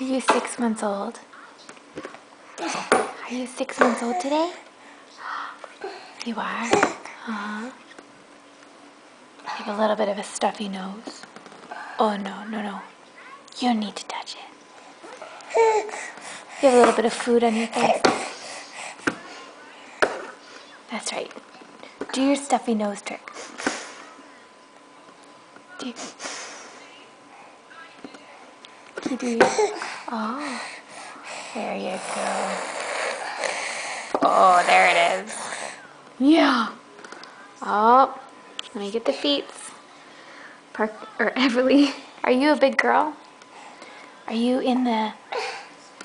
Are you 6 months old? Are you 6 months old today? You are? You have a little bit of a stuffy nose. Oh, no, no, no. You don't need to touch it. You have a little bit of food on your face. That's right. Do your stuffy nose trick. Do you... Can you do your... Oh. There you go. Oh, there it is. Yeah. Oh, let me get the feet. Park or Everly, are you a big girl? Are you in the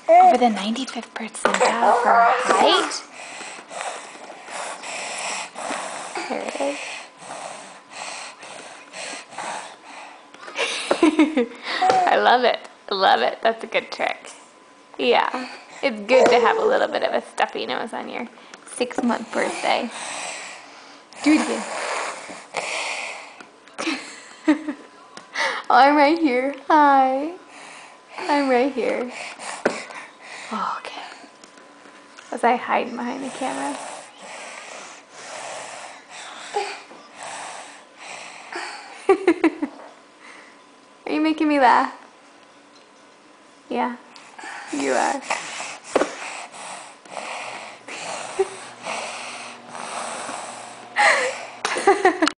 over the 95th percentile for height? There it is. I love it. I love it. That's a good trick. Yeah, it's good to have a little bit of a stuffy nose on your 6-month birthday. Do it again. I'm right here. Hi. I'm right here. Oh, okay. Was I hiding behind the camera? Are you making me laugh? Yeah, you are.